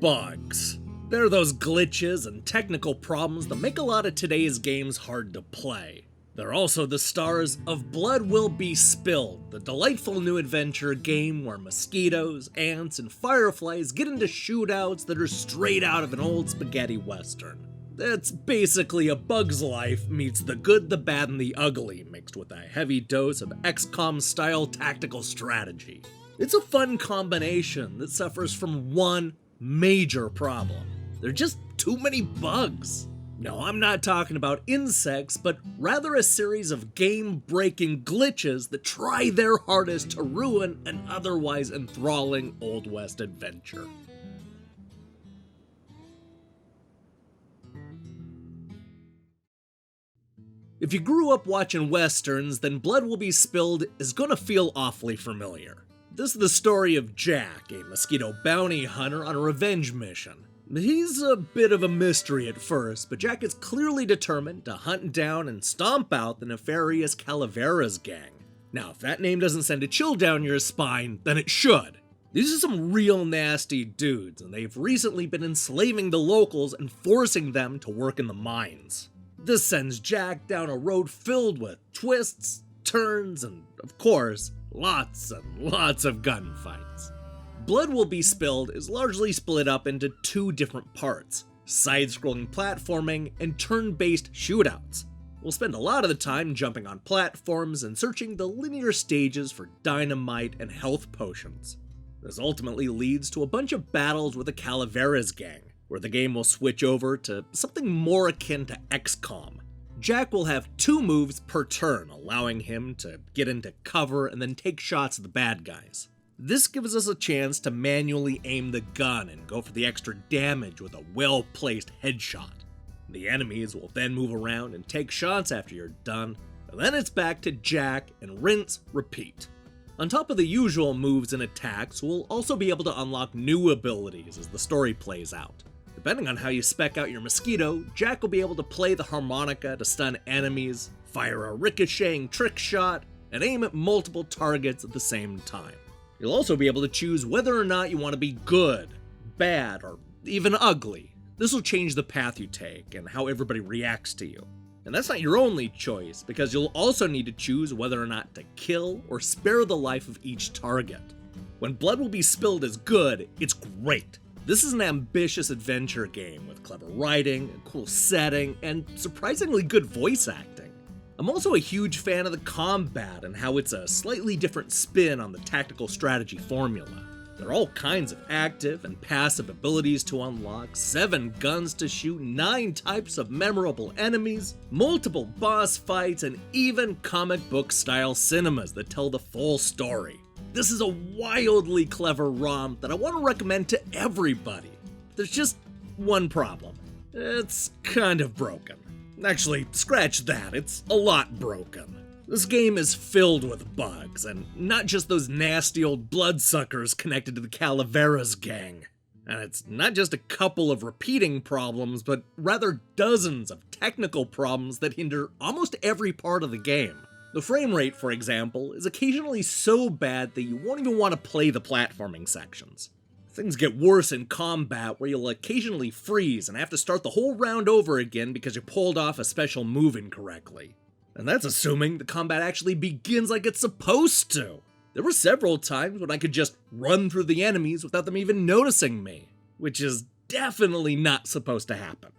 bugs. There are those glitches and technical problems that make a lot of today's games hard to play. They're also the stars of Blood Will Be Spilled, the delightful new adventure game where mosquitoes, ants, and fireflies get into shootouts that are straight out of an old spaghetti western. It's basically a Bug's Life meets The Good, the Bad, and the Ugly, mixed with a heavy dose of XCOM-style tactical strategy. It's a fun combination that suffers from one major problem. There are just too many bugs. No, I'm not talking about insects, but rather a series of game-breaking glitches that try their hardest to ruin an otherwise enthralling Old West adventure. If you grew up watching westerns, then Blood Will Be Spilled is gonna feel awfully familiar. This is the story of Jack, a mosquito bounty hunter on a revenge mission. He's a bit of a mystery at first, but Jack is clearly determined to hunt down and stomp out the nefarious Calaveras gang. Now, if that name doesn't send a chill down your spine, then it should. These are some real nasty dudes, and they've recently been enslaving the locals and forcing them to work in the mines. This sends Jack down a road filled with twists, turns, and, of course, lots and lots of gunfights. Blood Will Be Spilled is largely split up into two different parts: side-scrolling platforming and turn-based shootouts. We'll spend a lot of the time jumping on platforms and searching the linear stages for dynamite and health potions. This ultimately leads to a bunch of battles with the Calaveras gang, where the game will switch over to something more akin to XCOM. Jack will have 2 moves per turn, allowing him to get into cover and then take shots at the bad guys. This gives us a chance to manually aim the gun and go for the extra damage with a well-placed headshot. The enemies will then move around and take shots after you're done, and then it's back to Jack and rinse, repeat. On top of the usual moves and attacks, we'll also be able to unlock new abilities as the story plays out. Depending on how you spec out your mosquito, Jack will be able to play the harmonica to stun enemies, fire a ricocheting trick shot, and aim at multiple targets at the same time. You'll also be able to choose whether or not you want to be good, bad, or even ugly. This will change the path you take and how everybody reacts to you. And that's not your only choice, because you'll also need to choose whether or not to kill or spare the life of each target. When Blood Will Be Spilled is good, it's great. This is an ambitious adventure game with clever writing, a cool setting, and surprisingly good voice acting. I'm also a huge fan of the combat and how it's a slightly different spin on the tactical strategy formula. There are all kinds of active and passive abilities to unlock, 7 guns to shoot, 9 types of memorable enemies, multiple boss fights, and even comic book style cinemas that tell the full story. This is a wildly clever ROM that I want to recommend to everybody. There's just one problem. It's kind of broken. Actually, scratch that, it's a lot broken. This game is filled with bugs, and not just those nasty old bloodsuckers connected to the Calaveras gang. And it's not just a couple of repeating problems, but rather dozens of technical problems that hinder almost every part of the game. The frame rate, for example, is occasionally so bad that you won't even want to play the platforming sections. Things get worse in combat, where you'll occasionally freeze and have to start the whole round over again because you pulled off a special move incorrectly. And that's assuming the combat actually begins like it's supposed to. There were several times when I could just run through the enemies without them even noticing me, which is definitely not supposed to happen.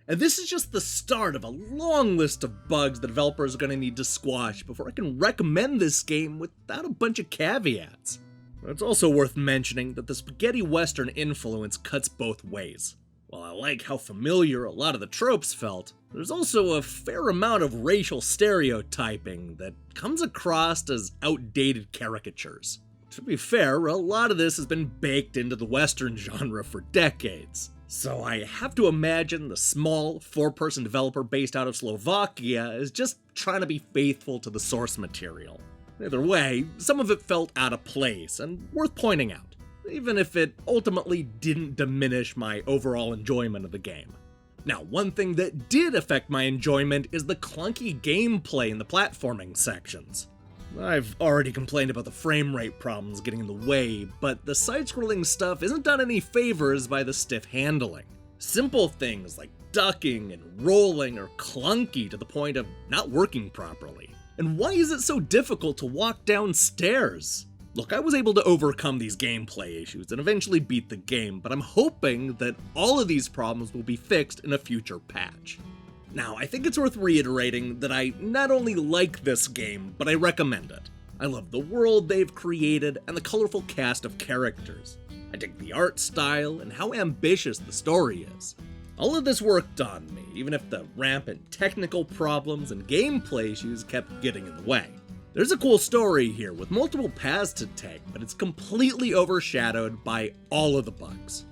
And this is just the start of a long list of bugs the developers are going to need to squash before I can recommend this game without a bunch of caveats. It's also worth mentioning that the spaghetti western influence cuts both ways. While I like how familiar a lot of the tropes felt, there's also a fair amount of racial stereotyping that comes across as outdated caricatures. To be fair, a lot of this has been baked into the western genre for decades. So I have to imagine the small, 4-person developer based out of Slovakia is just trying to be faithful to the source material. Either way, some of it felt out of place and worth pointing out, even if it ultimately didn't diminish my overall enjoyment of the game. Now, one thing that did affect my enjoyment is the clunky gameplay in the platforming sections. I've already complained about the frame rate problems getting in the way, but the side-scrolling stuff isn't done any favors by the stiff handling. Simple things like ducking and rolling are clunky to the point of not working properly. And why is it so difficult to walk downstairs? Look, I was able to overcome these gameplay issues and eventually beat the game, but I'm hoping that all of these problems will be fixed in a future patch. Now, I think it's worth reiterating that I not only like this game, but I recommend it. I love the world they've created and the colorful cast of characters. I dig the art style and how ambitious the story is. All of this worked on me, even if the rampant technical problems and gameplay issues kept getting in the way. There's a cool story here with multiple paths to take, but it's completely overshadowed by all of the bugs.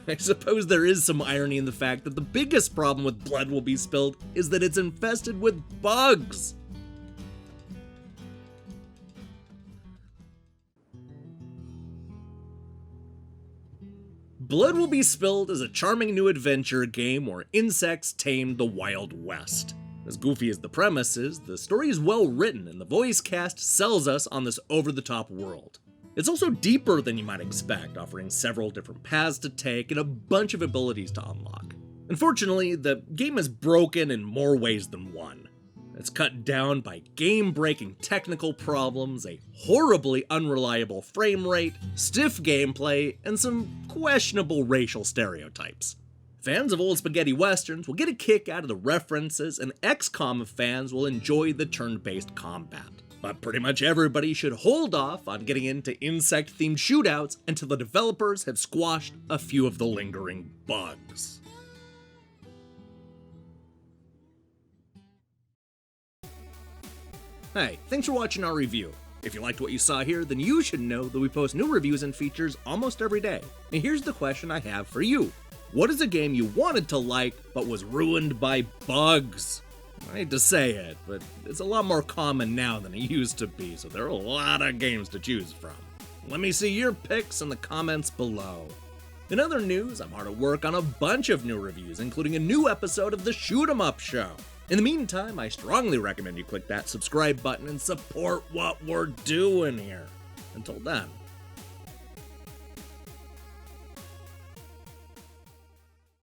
I suppose there is some irony in the fact that the biggest problem with Blood Will Be Spilled is that it's infested with bugs. Blood Will Be Spilled is a charming new adventure game where insects tame the Wild West. As goofy as the premise is, the story is well written and the voice cast sells us on this over-the-top world. It's also deeper than you might expect, offering several different paths to take and a bunch of abilities to unlock. Unfortunately, the game is broken in more ways than one. It's cut down by game-breaking technical problems, a horribly unreliable frame rate, stiff gameplay, and some questionable racial stereotypes. Fans of old spaghetti westerns will get a kick out of the references, and XCOM fans will enjoy the turn-based combat. But pretty much everybody should hold off on getting into insect-themed shootouts until the developers have squashed a few of the lingering bugs. Hey, thanks for watching our review. If you liked what you saw here, then you should know that we post new reviews and features almost every day. And here's the question I have for you. What is a game you wanted to like, but was ruined by bugs? I hate to say it, but it's a lot more common now than it used to be, so there are a lot of games to choose from. Let me see your picks in the comments below. In other news, I'm hard at work on a bunch of new reviews, including a new episode of the Shoot 'em Up Show. In the meantime, I strongly recommend you click that subscribe button and support what we're doing here. Until then.